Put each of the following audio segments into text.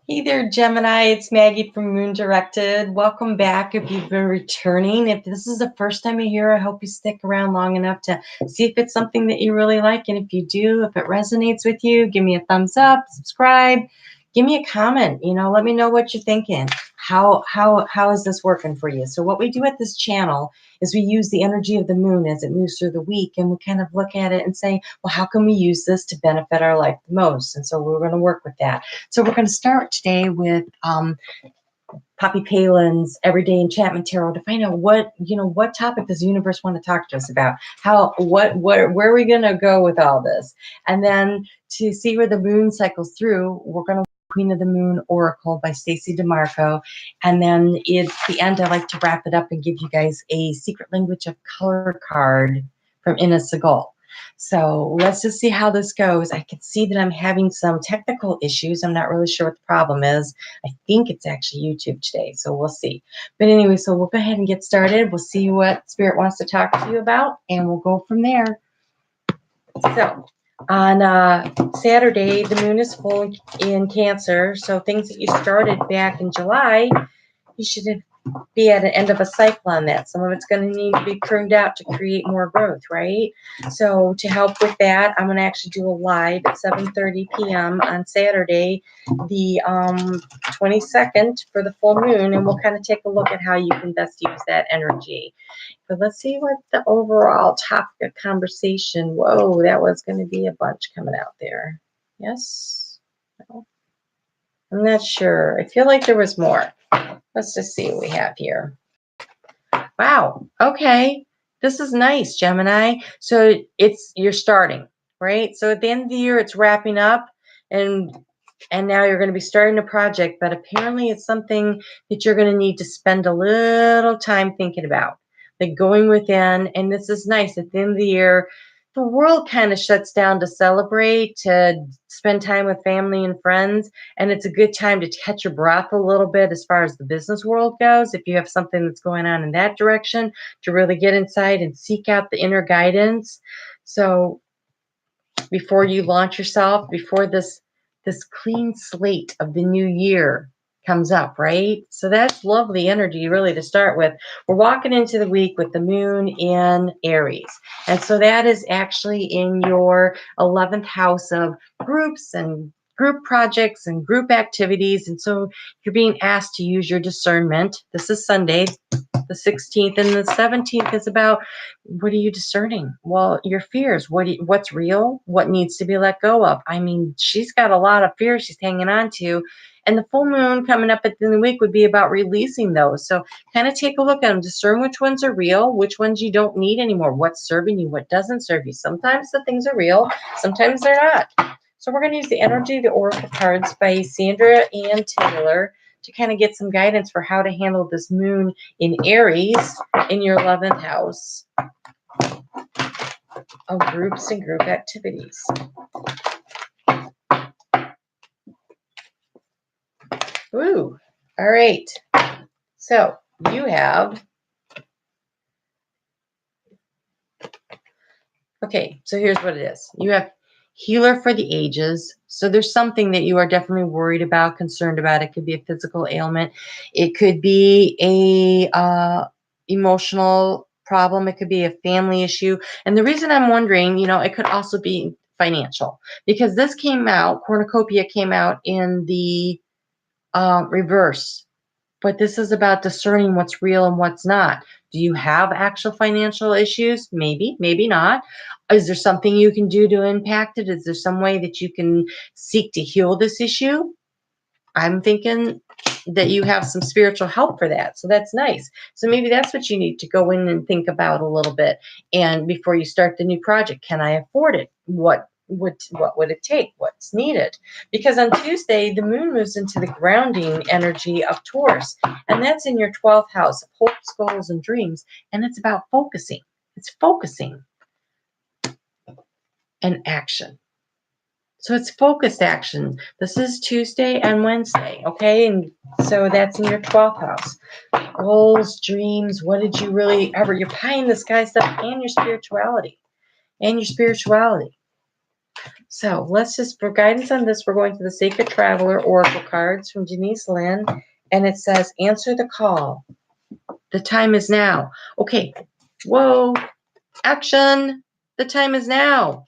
Hey there, Gemini. It's Maggie from Moon Directed. Welcome back if you've been returning. If this is the first time you're here, I hope you stick around long enough to see if it's something that you really like. And if you do, if it resonates with you, give me a thumbs up, subscribe, give me a comment. Let me know what you're thinking. How is this working for you? So what we do at this channel is we use the energy of the moon as it moves through the week, and we kind of look at it and say, well, how can we use this to benefit our life the most? And so we're going to work with that. So we're going to start today with Poppy Palin's Everyday Enchantment Tarot to find out what topic does the universe want to talk to us about? Where are we going to go with all this? And then to see where the moon cycles through, we're going to Queen of the Moon Oracle by Stacey DeMarco. And then at the end, I like to wrap it up and give you guys a Secret Language of Color card from Ina Segal. So let's just see how this goes. I can see that I'm having some technical issues. I'm not really sure what the problem is. I think it's actually YouTube today, so we'll see. But anyway, so we'll go ahead and get started. We'll see what Spirit wants to talk to you about, and we'll go from there. So on Saturday, the moon is full in Cancer, so things that you started back in July, you should be at the end of a cycle on that. Some of it's going to need to be pruned out to create more growth, right? So to help with that, I'm going to actually do a live at 7:30 p.m. on Saturday, the 22nd for the full moon, and we'll kind of take a look at how you can best use that energy. But let's see what the overall topic of conversation. Whoa, that was going to be a bunch coming out there. Yes? No? I'm not sure. I feel like there was more. Let's just see what we have here. Wow. Okay. This is nice, Gemini. So you're starting, right? So at the end of the year, it's wrapping up, and now you're going to be starting a project, but apparently it's something that you're going to need to spend a little time thinking about, like going within. And this is nice. At the end of the year, the world kind of shuts down to celebrate, to spend time with family and friends. And it's a good time to catch your breath a little bit as far as the business world goes. If you have something that's going on in that direction, to really get inside and seek out the inner guidance. So before you launch yourself, before this clean slate of the new year comes up, right? So that's lovely energy really to start with. We're walking into the week with the moon in Aries. And so that is actually in your 11th house of groups and group projects and group activities. And so you're being asked to use your discernment. This is Sunday, the 16th, and the 17th is about, what are you discerning? Well, your fears. What's real? What needs to be let go of? I mean, she's got a lot of fears she's hanging on to. And the full moon coming up at the end of the week would be about releasing those. So kind of take a look at them, discern which ones are real, which ones you don't need anymore, what's serving you, what doesn't serve you. Sometimes the things are real, sometimes they're not. So we're going to use the energy of the Oracle cards by Sandra Ann Taylor to kind of get some guidance for how to handle this moon in Aries in your 11th house of groups and group activities. Ooh, all right. So you have, okay, so here's what it is. You have Healer for the Ages. So there's something that you are definitely worried about, concerned about. It could be a physical ailment. It could be a emotional problem. It could be a family issue. And the reason I'm wondering, it could also be financial, because this came out, cornucopia came out in the reverse. But this is about discerning what's real and what's not. Do you have actual financial issues? Maybe, maybe not. Is there something you can do to impact it? Is there some way that you can seek to heal this issue? I'm thinking that you have some spiritual help for that. So that's nice. So maybe that's what you need to go in and think about a little bit. And before you start the new project, can I afford it? What would it take? What's needed? Because on Tuesday, the moon moves into the grounding energy of Taurus, and that's in your 12th house of hopes, goals, and dreams. And it's about focusing. It's focusing and action. So it's focused action. This is Tuesday and Wednesday, okay? And so that's in your 12th house. Goals, dreams, what did you really ever, your pie in the sky stuff, and your spirituality. And your spirituality. So let's just, for guidance on this, we're going to the Sacred Traveler Oracle cards from Denise Lynn. And it says, answer the call. The time is now. Okay. Whoa. Action. The time is now.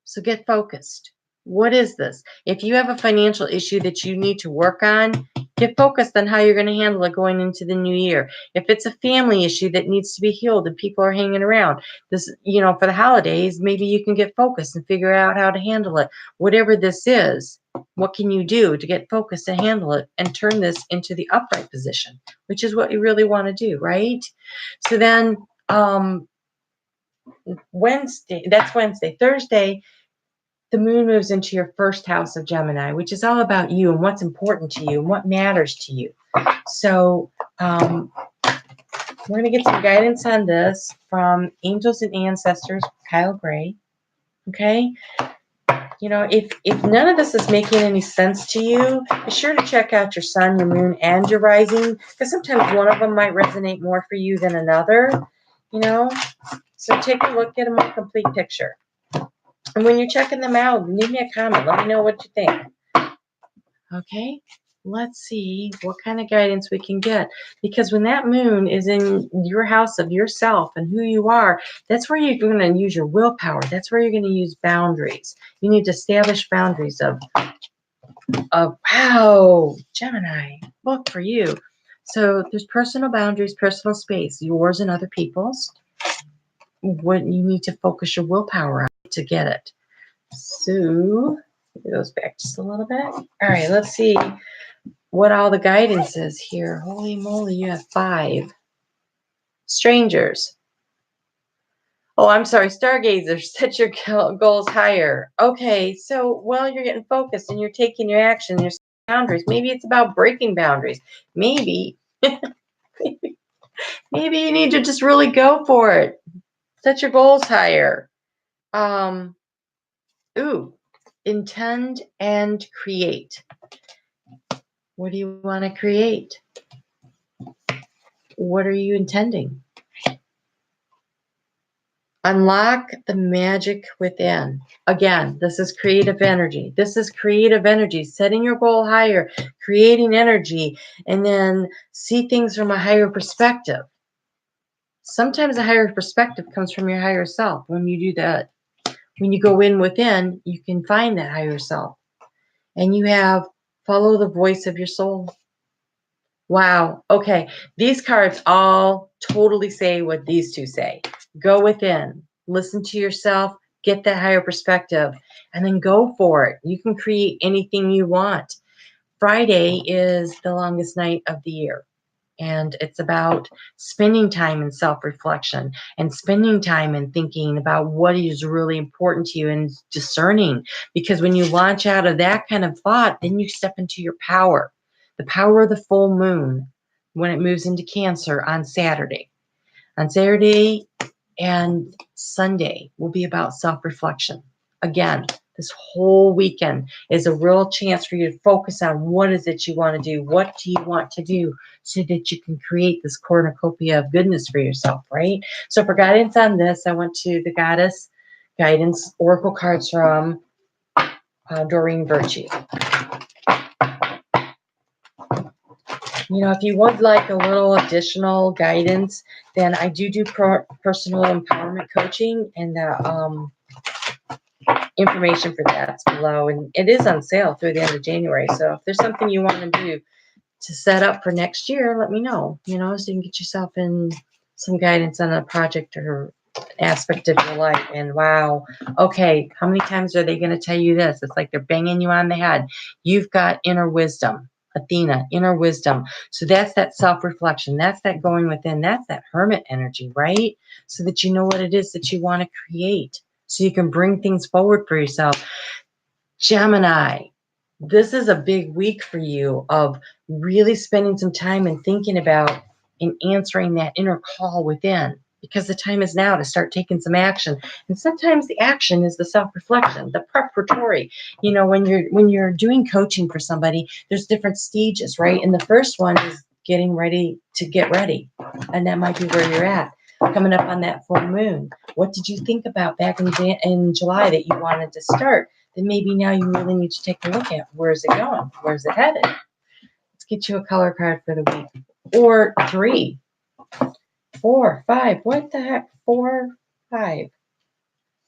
So get focused. What is this? If you have a financial issue that you need to work on, get focused on how you're going to handle it going into the new year. If it's a family issue that needs to be healed and people are hanging around, this, for the holidays, maybe you can get focused and figure out how to handle it. Whatever this is, what can you do to get focused and handle it and turn this into the upright position, which is what you really want to do, right? So then, Wednesday. Thursday, the moon moves into your first house of Gemini, which is all about you and what's important to you and what matters to you. So we're going to get some guidance on this from Angels and Ancestors, Kyle Gray. Okay? If none of this is making any sense to you, be sure to check out your sun, your moon, and your rising, because sometimes one of them might resonate more for you than another, So take a look at a more complete picture. And when you're checking them out, leave me a comment. Let me know what you think. Okay, let's see what kind of guidance we can get. Because when that moon is in your house of yourself and who you are, that's where you're going to use your willpower. That's where you're going to use boundaries. You need to establish boundaries of wow, Gemini, book for you. So there's personal boundaries, personal space, yours and other people's. What you need to focus your willpower on to get it. So it goes back just a little bit. All right, let's see what all the guidance is here. Holy moly, you have 5. Strangers. Oh, I'm sorry, stargazers. Set your goals higher. Okay, so you're getting focused and you're taking your action, your boundaries. Maybe it's about breaking boundaries. Maybe you need to just really go for it. Set your goals higher. Intend and create. What do you want to create? What are you intending? Unlock the magic within. Again, this is creative energy. Setting your goal higher, creating energy, and then see things from a higher perspective. Sometimes a higher perspective comes from your higher self. When you do that, when you go in within, you can find that higher self. And you have follow the voice of your soul. Wow. Okay. These cards all totally say what these two say. Go within, listen to yourself, get that higher perspective, and then go for it. You can create anything you want. Friday is the longest night of the year. And it's about spending time in self-reflection and spending time in thinking about what is really important to you and discerning. Because when you launch out of that kind of thought, then you step into your power. The power of the full moon when it moves into Cancer on Saturday. On Saturday and Sunday will be about self-reflection. Again, this whole weekend is a real chance for you to focus on what is it you want to do. What do you want to do so that you can create this cornucopia of goodness for yourself, right? So for guidance on this, I went to the Goddess Guidance Oracle cards from Doreen Virtue. If you would like a little additional guidance, then I do personal empowerment coaching, and the information for that's below. And it is on sale through the end of January. So if there's something you want to do to set up for next year, let me know, so you can get yourself in some guidance on a project or aspect of your life. And wow, okay, how many times are they going to tell you this? It's like they're banging you on the head. You've got inner wisdom. Athena, inner wisdom. So that's that self-reflection. That's that going within. That's that hermit energy, right? So that you know what it is that you want to create. So you can bring things forward for yourself. Gemini, this is a big week for you of really spending some time and thinking about and answering that inner call within. Because the time is now to start taking some action. And sometimes the action is the self-reflection, the preparatory. When you're doing coaching for somebody, there's different stages, right? And the first one is getting ready to get ready. And that might be where you're at. coming up on that full moon. What did you think about back in July that you wanted to start? Then maybe now you really need to take a look at where's it going? Where's it headed? Let's get you a color card for the week. Or 3, 4, 5. What the heck? 4, 5.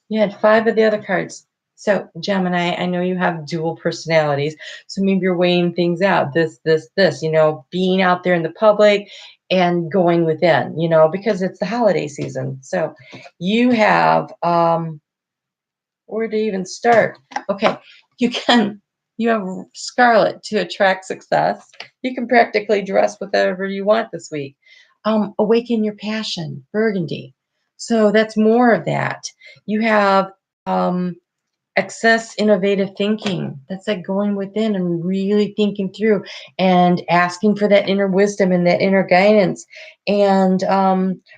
You had 5 of the other cards. So, Gemini, I know you have dual personalities. So maybe you're weighing things out. This, being out there in the public and going within, because it's the holiday season. So you have, where to even start? Okay, you have Scarlet to attract success. You can practically dress whatever you want this week. Awaken your passion, Burgundy. So that's more of that. You have excess innovative thinking. That's like going within and really thinking through and asking for that inner wisdom and that inner guidance, and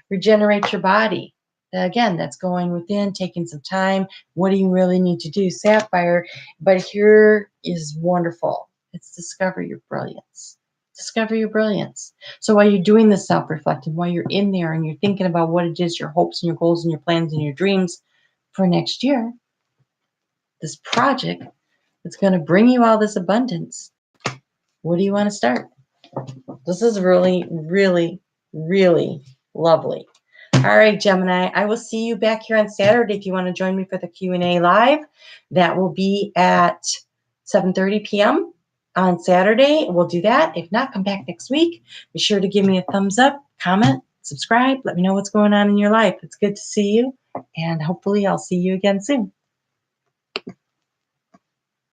regenerate your body. Again, that's going within, taking some time. What do you really need to do, Sapphire? But here is wonderful. It's discover your brilliance. Discover your brilliance. So while you're doing this self-reflecting, while you're in there and you're thinking about what it is, your hopes and your goals and your plans and your dreams for next year, this project that's going to bring you all this abundance, what do you want to start? This is really, really, really lovely. All right, Gemini, I will see you back here on Saturday if you want to join me for the Q&A live. That will be at 7:30 p.m. on Saturday. We'll do that. If not, come back next week. Be sure to give me a thumbs up, comment, subscribe. Let me know what's going on in your life. It's good to see you, and hopefully I'll see you again soon.